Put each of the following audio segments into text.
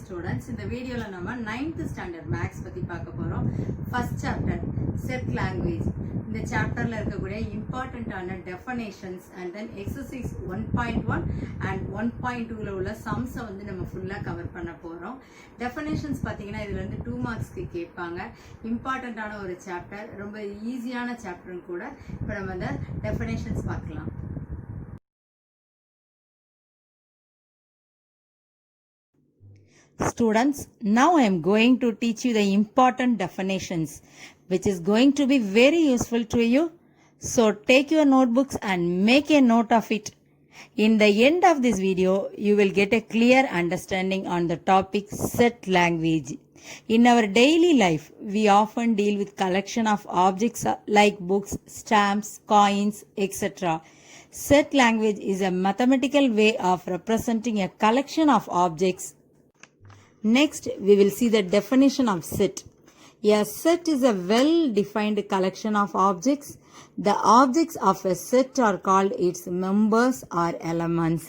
students. In the video la nama 9th standard maths பத்தி பார்க்க போறோம். First chapter set language. இந்த chapterல இருக்கக்கூடிய important ஆன definitions and then exercise 1.1 and 1.2ல உள்ள sums வந்து நம்ம ஃபுல்லா கவர் பண்ண போறோம். Definitions பாத்தீங்கன்னா இதுல இருந்து 2 மார்க்ஸ்க்கு கேட்பாங்க. important ஆன ஒரு chapter, ரொம்ப ஈஸியான chapter கூட. இப்போ நம்ம அந்த definitions பார்க்கலாம். Students, now I am going to teach you the important definitions which is going to be very useful to you. So take your notebooks and make a note of it. In the end of this video, you will get a clear understanding on the topic set language. In our daily life, we often deal with collection of objects like books, stamps, coins, etc. Set language is a mathematical way of representing a collection of objects. Next, we will see the definition of set. A set is a well-defined collection of objects. The objects of a set are called its members or elements.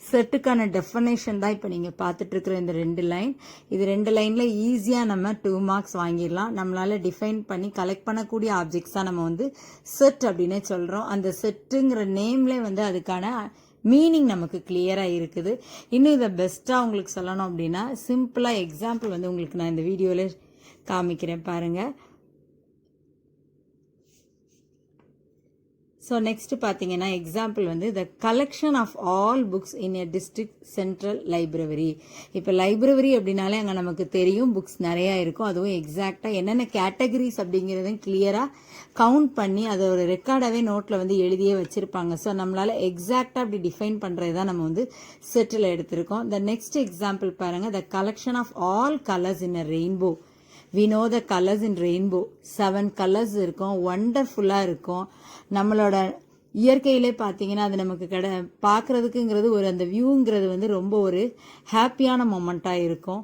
செட்டுக்கான definition தான் இப்போ நீங்கள் பார்த்துட்டு இருக்கிற இந்த 2 line. இது 2 லைனில் ஈஸியாக நம்ம 2 மார்க்ஸ் வாங்கிடலாம். நம்மளால் டிஃபைன் பண்ணி கலெக்ட் பண்ணக்கூடிய ஆப்ஜெக்ட்ஸ் தான் நம்ம வந்து செட் அப்படின்னே சொல்கிறோம். அந்த செட்டுங்கிற நேம்லேயே வந்து அதுக்கான மீனிங் நமக்கு கிளியராக இருக்குது. இன்னும் இதை பெஸ்ட்டாக உங்களுக்கு சொல்லணும் அப்படின்னா சிம்பிளாக எக்ஸாம்பிள் வந்து உங்களுக்கு நான் இந்த வீடியோவில் காமிக்கிறேன் பாருங்கள். ஸோ நெக்ஸ்ட் பார்த்தீங்கன்னா எக்ஸாம்பிள் வந்து the collection of all books in a district central library. இப்போ லைப்ரரி அப்படின்னாலே அங்கே நமக்கு தெரியும் புக்ஸ் நிறையா இருக்கும். அதுவும் எக்ஸாக்டாக என்னென்ன கேட்டகரிஸ் அப்படிங்கிறதையும் கிளியராக கவுண்ட் பண்ணி அதை ஒரு ரெக்கார்டாகவே நோட்டில் வந்து எழுதியே வச்சுருப்பாங்க. ஸோ நம்மளால் எக்ஸாக்டாக அப்படி டிஃபைன் பண்ணுறது தான் நம்ம வந்து செட்டில் எடுத்திருக்கோம். த நெக்ஸ்ட் எக்ஸாம்பிள் பாருங்கள், the collection of all colours in a rainbow. We know the colors in rainbow. 7 colors இருக்கும், ஒண்டர்ஃபுல்லாக இருக்கும். நம்மளோட இயற்கையிலே பார்த்தீங்கன்னா அது நமக்கு பார்க்குறதுக்குங்கிறது ஒரு அந்த வியூங்கிறது வந்து ரொம்ப ஒரு ஹாப்பியான மொமெண்ட்டாக இருக்கும்.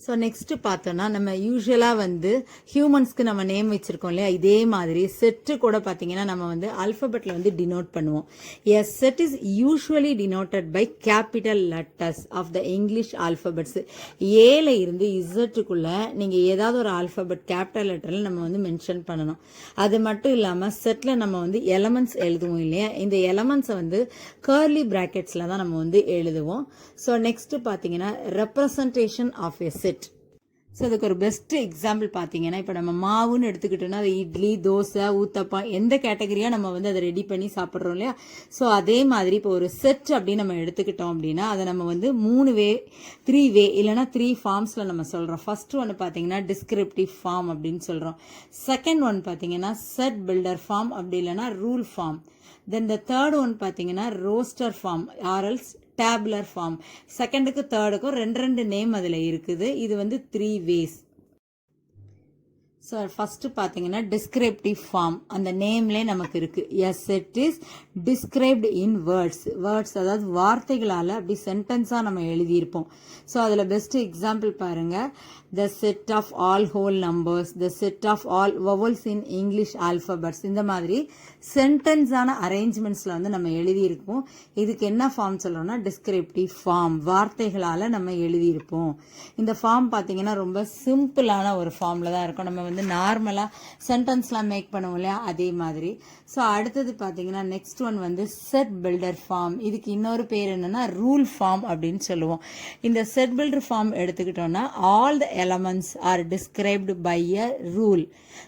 ஸோ நெக்ஸ்ட்டு பார்த்தோன்னா நம்ம யூஸ்வலாக வந்து ஹியூமன்ஸ்க்கு நம்ம நேம் வச்சுருக்கோம் இல்லையா, இதே மாதிரி செட்டு கூட பார்த்தீங்கன்னா நம்ம வந்து அல்ஃபபெட்டில் வந்து டினோட் பண்ணுவோம். A set is usually denoted by capital letters of the English alphabets. ஏல இருந்து இசட்டுக்குள்ளே நீங்கள் ஏதாவது ஒரு ஆல்ஃபபெட் கேபிட்டல் லெட்டரில் நம்ம வந்து மென்ஷன் பண்ணணும். அது மட்டும் இல்லாமல் செட்டில் நம்ம வந்து எலமெண்ட்ஸ் எழுதுவோம் இல்லையா, இந்த எலமெண்ட்ஸை வந்து கர்லி பிராக்கெட்ஸில் தான் நம்ம வந்து எழுதுவோம். ஸோ நெக்ஸ்ட்டு பார்த்தீங்கன்னா representation of a set. So அதுக்கு ஒரு பெஸ்ட் எக்ஸாம்பிள் பார்த்தீங்கன்னா இப்போ நம்ம மாவுன்னு எடுத்துக்கிட்டோம்னா அது இட்லி, தோசை, ஊத்தப்பம் எந்த கேட்டகரியாக நம்ம வந்து அதை ரெடி பண்ணி சாப்பிட்றோம் இல்லையா. ஸோ அதே மாதிரி இப்போ ஒரு செட் அப்படின்னு நம்ம எடுத்துக்கிட்டோம் அப்படின்னா அதை நம்ம வந்து 3 வே 3 வே இல்லைனா 3 ஃபார்ம்ஸில் நம்ம சொல்கிறோம். ஃபர்ஸ்ட் ஒன்று பார்த்தீங்கன்னா டிஸ்கிரிப்டிவ் ஃபார்ம் அப்படின்னு சொல்கிறோம். செகண்ட் ஒன் பார்த்தீங்கன்னா செட் பில்டர் ஃபார்ம், அப்படி இல்லைனா rule form. Then the third one பார்த்தீங்கன்னா roster form or else tabular form. செகண்டுக்கு தேர்டுக்கும் 2 நேம் அதில் இருக்குது. இது வந்து 3 வேஸ். ஸோ ஃபஸ்ட்டு பார்த்தீங்கன்னா டிஸ்கிரிப்டிவ் ஃபார்ம், அந்த நேம்லேயே நமக்கு இருக்குது. S set is described in words அதாவது வார்த்தைகளால் அப்படி சென்டென்ஸாக நம்ம எழுதியிருப்போம். ஸோ அதில் பெஸ்ட் எக்ஸாம்பிள் பாருங்கள், the set of all whole numbers, the set of all vowels in English alphabets. இந்த மாதிரி சென்டென்ஸான அரேஞ்ச்மெண்ட்ஸில் வந்து நம்ம எழுதியிருப்போம். இதுக்கு என்ன ஃபார்ம் சொல்கிறோம்னா டிஸ்கிரிப்டிவ் ஃபார்ம், வார்த்தைகளால் நம்ம எழுதியிருப்போம். இந்த ஃபார்ம் பார்த்தீங்கன்னா ரொம்ப சிம்பிளான ஒரு ஃபார்மில் தான் இருக்கும். நம்ம வந்து நார்மலாக சென்டென்ஸ்லாம் மேக் பண்ணுவோம் இல்லையா, அதே மாதிரி. ஸோ அடுத்தது பார்த்தீங்கன்னா நெக்ஸ்ட் ஒன் வந்து செட் பில்டர் ஃபார்ம். இதுக்கு இன்னொரு பேர் என்னன்னா ரூல் ஃபார்ம் அப்படின்னு சொல்லுவோம். இந்த செட் பில்டர் ஃபார்ம் எடுத்துக்கிட்டோம்னா all the elements are described by a rule.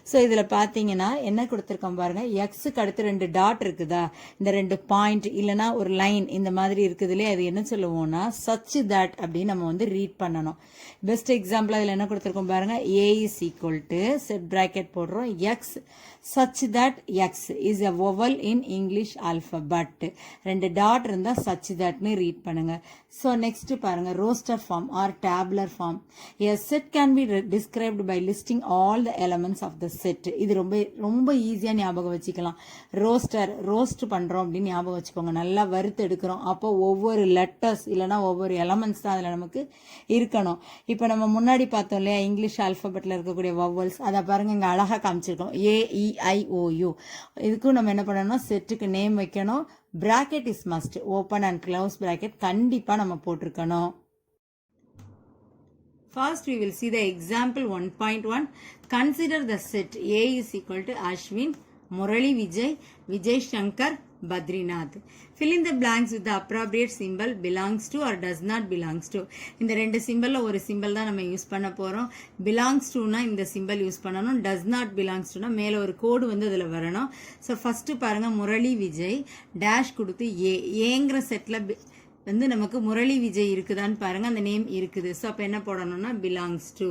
So இதில் பார்த்தீங்கன்னா என்ன கொடுத்துருக்கோம் பாருங்க, எக்ஸுக்கு அடுத்து 2 டாட் இருக்குதா, இந்த 2 பாயிண்ட் இல்லைனா ஒரு லைன் இந்த மாதிரி இருக்குதுலே, அது என்ன சொல்லுவோம்னா சச் தட் அப்படின்னு நம்ம வந்து ரீட் பண்ணணும். பெஸ்ட் எக்ஸாம்பிள் அதில் என்ன கொடுத்துருக்கோம் பாருங்க, A is equal to set bracket போடுறோம் X such that x is a vowel in English alphabet. 2 dot இருந்தால் such that னு ரீட் பண்ணுங்க. ஸோ நெக்ஸ்ட் பாருங்க roster form or tabular form. A set can be described by listing all the elements of the set. இது ரொம்ப ஈஸியாக ஞாபகம் வச்சுக்கலாம். Roast பண்ணுறோம் அப்படின்னு ஞாபகம் வச்சுக்கோங்க. நல்லா வறுத்து எடுக்கிறோம். அப்போ ஒவ்வொரு லெட்டர்ஸ் இல்லைனா ஒவ்வொரு எலமெண்ட்ஸ் தான் அதில் நமக்கு இருக்கணும். இப்போ நம்ம முன்னாடி பார்த்தோம் இல்லையா இங்கிலீஷ் ஆல்ஃபபெட்டில் இருக்கக்கூடிய வவல்ஸ், அதை பாருங்க இங்கே அழகாக காமிச்சிருக்கோம். AEIOU. இதுக்கும் நம்ம என்ன பண்ணணும், செட்டுக்கு நேம் வைக்கணும். Bracket is must, open and close bracket கண்டிப்பாக நம்ம போட்டிருக்கணும். First, we will see the example 1.1. Consider the set A is equal to Ashwin, Murali Vijay, Vijay Shankar, Badrinath. Fill in the blanks with the appropriate symbol belongs to or does not belongs to. இந்த ரெண்டு சிம்பல்ல ஒரு symbol தான் நம்ம use பண்ண போறோம். belongs to னா இந்த symbol use பண்ணணும். does not belongs to னா மேல ஒரு கோடு வந்து அதுல வரணும். So first பாருங்க முரளி விஜய் டேஷ் கொடுத்து ஏங்கிற செட்ல வந்து நமக்கு முரளி விஜய் இருக்குதான்னு பாருங்க அந்த நேம் இருக்குது. ஸோ அப்போ என்ன போடணும்னா belongs to.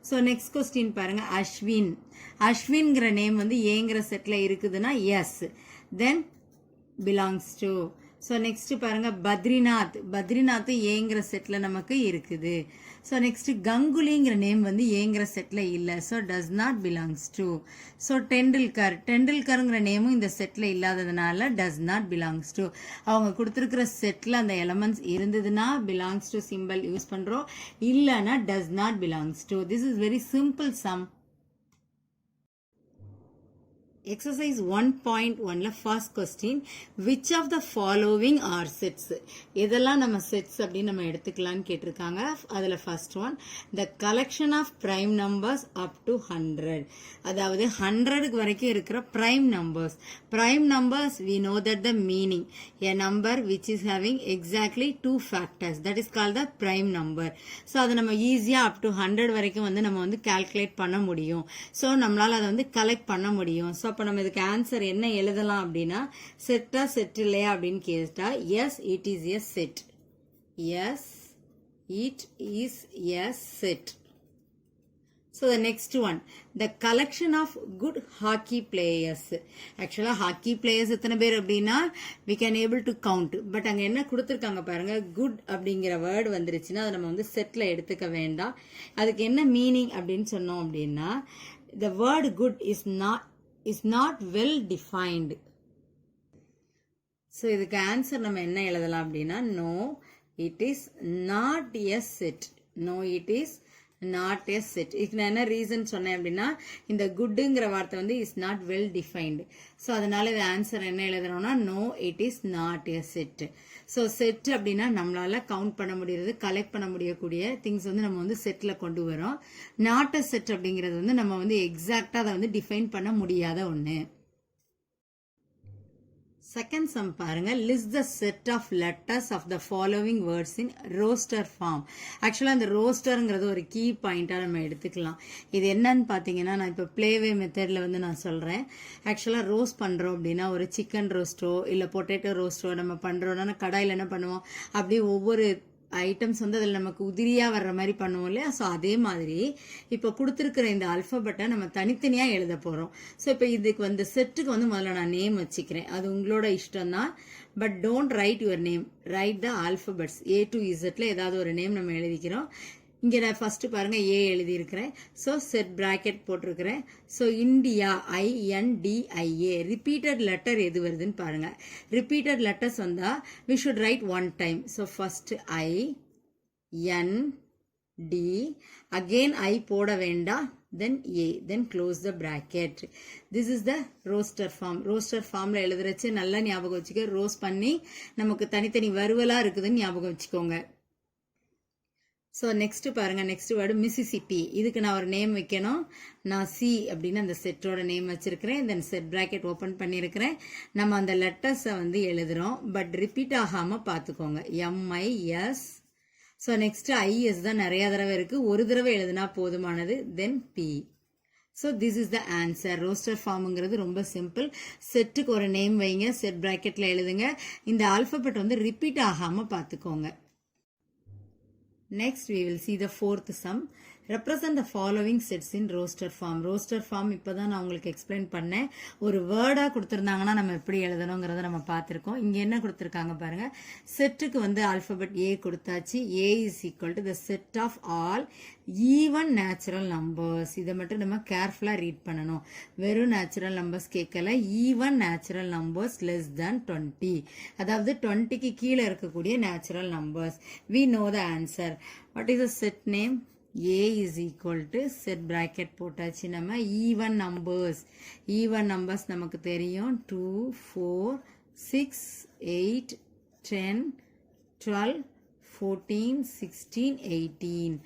So next question பாருங்க அஸ்வின். அஸ்வின்கிற நேம் வந்து ஏங்கிற செட்டில் இருக்குதுன்னா yes, then belongs to. So next பாருங்க பத்ரிநாத். பத்ரிநாத் ஏங்கிற செட்டில் நமக்கு இருக்குது. ஸோ நெக்ஸ்ட் கங்குலிங்கிற நேம் வந்து ஏங்கிற செட்டில் இல்லை. So does not belongs to. So Tendulkar. டெண்டுல்கருங்கிற நேமும் இந்த செட்டில் இல்லாததுனால டஸ் நாட் பிலாங்ஸ் டு. அவங்க கொடுத்துருக்கிற செட்டில் அந்த எலமெண்ட்ஸ் இருந்ததுன்னா பிலாங்ஸ் டு சிம்பிள் யூஸ் பண்ணுறோம், இல்லைன்னா டஸ் not belongs to. This is very simple some. Exercise 1.1ல first question, which of the following are sets? இதெல்லாம் நம்ம sets அப்படின்னு நம்ம எடுத்துக்கலாம்னு கேட்டிருக்காங்க. அதில் first one, the collection of prime numbers up to 100. அதாவது 100க்கு வரைக்கும் இருக்கிற prime numbers. Prime numbers, we know that the meaning, a number which is having exactly two factors, that is called the prime number. So அதை நம்ம ஈஸியாக up to 100 வரைக்கும் வந்து நம்ம வந்து calculate பண்ண முடியும். ஸோ நம்மளால் அதை வந்து கலெக்ட் பண்ண முடியும். ஸோ அப்போ நம்ம இதுக்கு ஆன்சர் என்ன எழுதலாம் அப்படின்னா, செட்டா செட் இல்லையா அப்படின்னு கேட்டா S it is a set. S it is a set. So the next one, the collection of good hockey players. Actually hockey players எத்தனை பேர் அப்படின்னா we can able to count. But அங்க என்ன கொடுத்துருக்காங்க பாருங்க, குட் அப்படிங்கிற வேர்டு வந்துருச்சுன்னா அதை நம்ம வந்து செட்ல எடுத்துக்க வேண்டாம். அதுக்கு என்ன மீனிங் அப்படின்னு சொன்னோம் அப்படின்னா, the word good is not well defined. So இதுக்கு ஆன்சர் நம்ம என்ன எழுதலாம் அப்படின்னா, no it is not a set. No it is not a set. இதுக்கு நான் என்ன ரீசன் சொன்னேன் அப்படின்னா, இந்த குட்ங்கிற வார்த்தை வந்து is not well defined. So அதனால இது ஆன்சர் என்ன எழுதணும்னா, no it is not a set. So set அப்படின்னா நம்மளால கவுண்ட் பண்ண முடியறது, கலெக்ட் பண்ண முடியக்கூடிய திங்ஸ் வந்து நம்ம வந்து செட்ல கொண்டு வரோம். நாட் அ செட் அப்படிங்கிறது வந்து நம்ம வந்து எக்ஸாக்டா அதை வந்து டிஃபைன் பண்ண முடியாத ஒன்று. செகண்ட் சம் பாருங்க, list the set of letters of the following words in roster form. ஆக்சுவலாக அந்த ரோஸ்டருங்கிறது ஒரு கீ பாயிண்டாக நம்ம எடுத்துக்கலாம். இது என்னன்னு பார்த்தீங்கன்னா, நான் இப்போ பிளேவே மெத்தடில் வந்து நான் சொல்கிறேன். ஆக்சுவலாக ரோஸ்ட் பண்ணுறோம் அப்படின்னா, ஒரு சிக்கன் ரோஸ்ட்டோ இல்லை பொட்டேட்டோ ரோஸ்ட்டோ நம்ம பண்ணுறோன்னா கடாயில் என்ன பண்ணுவோம், அப்படியே ஒவ்வொரு ஐட்டம்ஸ் வந்து அதில் நமக்கு உதிரியாக வர்ற மாதிரி பண்ணுவோம் இல்லையா. ஸோ அதே மாதிரி இப்போ கொடுத்துருக்கிற இந்த அல்ஃபபெட்டை நம்ம தனித்தனியாக எழுத போகிறோம். ஸோ இப்போ இதுக்கு வந்து செட்டுக்கு வந்து முதல்ல நான் நேம் வச்சுக்கிறேன், அது உங்களோட இஷ்டம் தான். But don't write your name, right the alphabets. A to Zல ஏதாவது ஒரு நேம் நம்ம எழுதிக்கிறோம். இங்கே நான் ஃபர்ஸ்ட் பாருங்க ஏ எழுதியிருக்கிறேன். ஸோ செட் பிராக்கெட் போட்டிருக்கிறேன். So India INDIA. Repeated letter எது வருதுன்னு பாருங்க. ரிப்பீட்டட் லெட்டர்ஸ் வந்தா we should write one time. So first IND, again I போட வேண்டாம், then A, then close the bracket. This is the roaster form. roaster formல எழுதுறச்சு நல்லா ஞாபகம் வச்சுக்க. ரோஸ்ட் பண்ணி நமக்கு தனித்தனி வறுவலா இருக்குதுன்னு ஞாபகம் வச்சுக்கோங்க. ஸோ நெக்ஸ்ட் பாருங்க, நெக்ஸ்ட் வேர்டு மிசிசிப்பி. இதுக்கு நான் ஒரு நேம் வைக்கணும். நான் சி அப்படின்னு அந்த செட்டோட நேம் வச்சிருக்கிறேன். தென் செட் பிராக்கெட் ஓப்பன் பண்ணியிருக்கிறேன். நம்ம அந்த லெட்டர்ஸை வந்து எழுதுறோம், பட் ரிப்பீட் ஆகாம பார்த்துக்கோங்க. MIS. ஸோ நெக்ஸ்ட் IS தான் நிறைய தடவை இருக்கு, ஒரு தடவை எழுதுனா போதுமானது. Then P. So this is the answer. Roster ஃபார்முங்கிறது ரொம்ப சிம்பிள். செட்டுக்கு ஒரு நேம் வைங்க, செட் பிராக்கெட்ல எழுதுங்க. இந்த ஆல்பபெட் வந்து ரிப்பீட் ஆகாம பார்த்துக்கோங்க. Next we will see the fourth sum. Represent the following sets in roster form. roster form இப்பதான் நான் உங்களுக்கு எக்ஸ்பிளைன் பண்ணேன். ஒரு வேர்டா கொடுத்திருந்தாங்கன்னா நம்ம எப்படி எழுதணுங்கிறத நம்ம பார்த்திருக்கோம். இங்க என்ன கொடுத்திருக்காங்க பாருங்க. செட்டுக்கு வந்து ஆல்பபெட் A கொடுத்தாச்சு. A is equal to the set of all even natural numbers. இதை மட்டும் நம்ம கேர்ஃபுல்லா ரீட் பண்ணணும். வெறும் நேச்சுரல் நம்பர்ஸ் கேட்கல, even natural numbers less than 20. அதாவது 20க்கு கீழே இருக்கக்கூடிய natural numbers. We know the answer. What is the set name? A is equal to set bracket போட்டாச்சு நம்ம. Even numbers. ஈவன் நம்பர்ஸ் நமக்கு தெரியும். 2, 4, 6, 8, 10, 12, 14, 16, 18.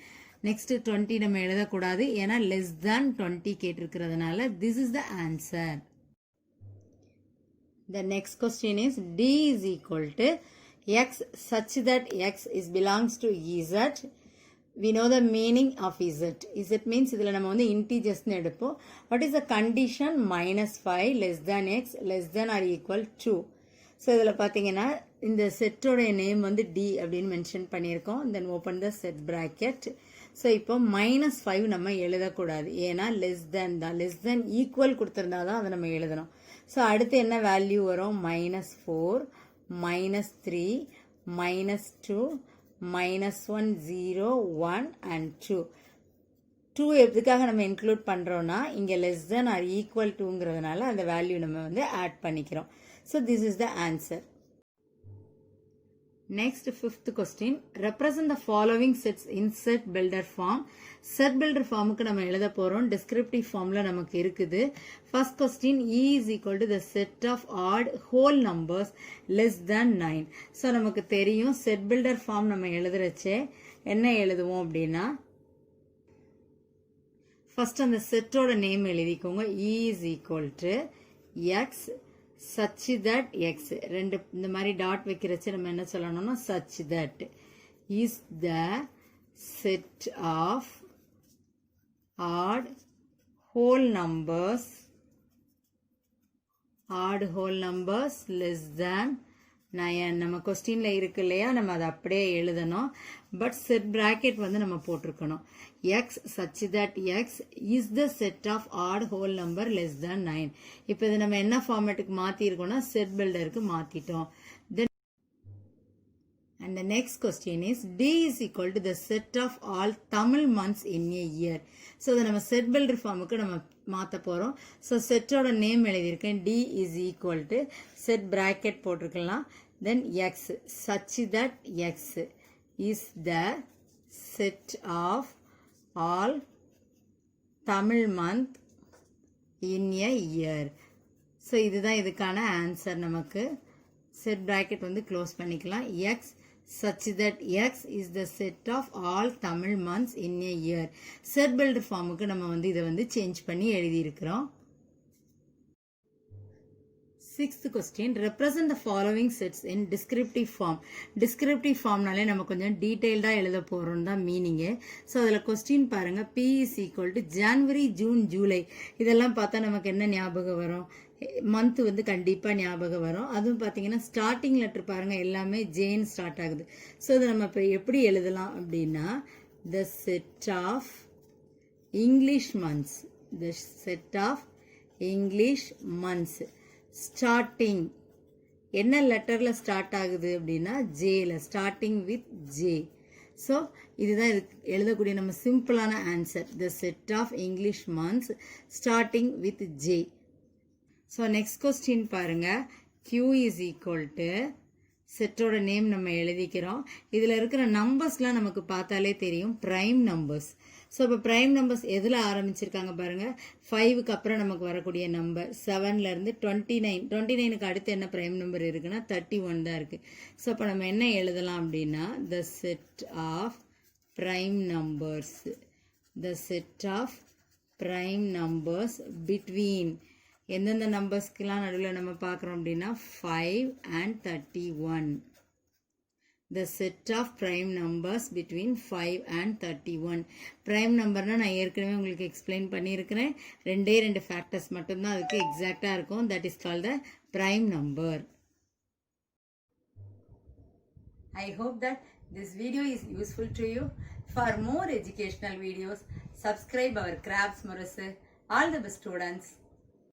நெக்ஸ்ட் 20 நம்ம எழுதக்கூடாது, ஏன்னா லெஸ் தேன் 20 கேட்டிருக்கிறதுனால this is the answer. The next question is D is equal to X such that X is belongs to Z. We know the meaning of Z. Z means இதில் நம்ம வந்து integers எடுப்போம். What is the condition? -5 less than X less than or equal to. So இதில் பார்த்தீங்கன்னா இந்த செட்டோடைய name வந்து D அப்படின்னு mention பண்ணியிருக்கோம். தென் open the set bracket. So இப்போ -5 நம்ம எழுதக்கூடாது, ஏன்னா லெஸ் தேன் தான். லெஸ் தேன் ஈக்குவல் கொடுத்துருந்தா தான் அதை நம்ம எழுதணும். ஸோ அடுத்து என்ன வேல்யூ வரும்? -4 -3 -2 -1 0 1 and 2. 2 எதுக்காக நம்ம இன்க்ளூட் பண்ணுறோன்னா இங்கே லெஸ் தென் ஆர் ஈக்குவல் டுங்கிறதுனால அந்த வேல்யூ நம்ம வந்து ஆட் பண்ணிக்கிறோம். So this is the answer. Next, fifth question. Represent the following sets in set builder form. Set builder formக்கு நம்ம எழுத போறோம். Descriptive formல நமக்கு இருக்குது. First question, E is equal to the set of odd whole numbers less than 9. So நமக்கு தெரியும் set builder form நம்ம எழுதுறச்சே என்ன எழுதுவோம் அப்படின்னா, first அந்த செட்டோட நேம் எழுதிக்கோங்க. E is equal to X such that X. ரெண்டு இந்த மாதிரி டாட் வைக்கிறச்சு நம்ம என்ன சொல்லணும்னா such that is the set of odd whole numbers less than 9. நம்ம கொஸ்டின்ல இருக்கு இல்லையா, நம்ம அதை அப்படியே எழுதணும். பட் செட் பிராக்கெட் வந்து நம்ம போட்டிருக்கணும். X such that X is the set of odd whole number less than 9. இப்போ இது நம்ம என்ன ஃபார்மேட்டுக்கு மாத்திருக்கோம்னா set பில்டருக்கு மாத்திட்டோம். And the next question is D is equal to the set of all Tamil months in a year. So இதை நம்ம set builder ஃபார்முக்கு நம்ம மாற்ற போகிறோம். ஸோ செட்டோட நேம் எழுதியிருக்கேன். D is equal to set bracket போட்டிருக்கலாம். தென் X such that X is the set of all Tamil month in a year. So இதுதான் இதுக்கான ஆன்சர். நமக்கு செட் பிராக்கெட் வந்து க்ளோஸ் பண்ணிக்கலாம். X such that X is the set of all Tamil months in a year. Set builder ஃபார்முக்கு நம்ம வந்து இதை வந்து சேஞ்ச் பண்ணி எழுதியிருக்கிறோம். Sixth question, represent the following sets in descriptive form. Descriptive formனாலே நம்ம கொஞ்சம் டீடைல்டாக எழுத போகிறோம் தான் மீனிங்கு. ஸோ அதில் கொஸ்டின் பாருங்கள். P is equal to January June July. இதெல்லாம் பார்த்தா நமக்கு என்ன ஞாபகம் வரும்? மந்த் வந்து கண்டிப்பாக ஞாபகம் வரும். அதுவும் பார்த்தீங்கன்னா ஸ்டார்டிங் லெட்டர் பாருங்கள், எல்லாமே ஜேன் ஸ்டார்ட் ஆகுது. ஸோ இதை நம்ம இப்போ எப்படி எழுதலாம் அப்படின்னா, the set of English months, the set of English months starting என்ன லெட்டரில் ஸ்டார்ட் ஆகுது அப்படின்னா ஜேல, ஸ்டார்டிங் வித் ஜே. ஸோ இதுதான் இது எழுதக்கூடிய நம்ம சிம்பிளான answer. The set of English months starting with J. So next question பாருங்க. Q is equal to செட்டோட நேம் நம்ம எழுதிக்கிறோம். இதில் இருக்கிற நம்பர்ஸ்லாம் நமக்கு பார்த்தாலே தெரியும், ப்ரைம் நம்பர்ஸ். ஸோ இப்போ ப்ரைம் நம்பர்ஸ் எதில் ஆரம்பிச்சிருக்காங்க பாருங்கள். 5க்கு அப்புறம் நமக்கு வரக்கூடிய நம்பர் 7லேருந்து 29. 29க்கு அடுத்து என்ன ப்ரைம் நம்பர் இருக்குன்னா 31 தான் இருக்குது. ஸோ இப்போ நம்ம என்ன எழுதலாம் அப்படின்னா, the set of prime numbers, the set of prime numbers between எந்தெந்த நம்பர்ஸ்க்கெலாம் நடுவில் நம்ம பார்க்குறோம் அப்படின்னா 5 and 31. The set of prime numbers between 5 and 31. prime numberனா நான் ஏற்கனவே உங்களுக்கு எக்ஸ்பிளைன் பண்ணியிருக்கிறேன். ரெண்டு ஃபேக்டர்ஸ் மட்டும்தான் அதுக்கு எக்ஸாக்டாக இருக்கும். that is called the prime number. I hope that this video is useful to you. For more educational videos, subscribe our Crafts Murasu. All the best students.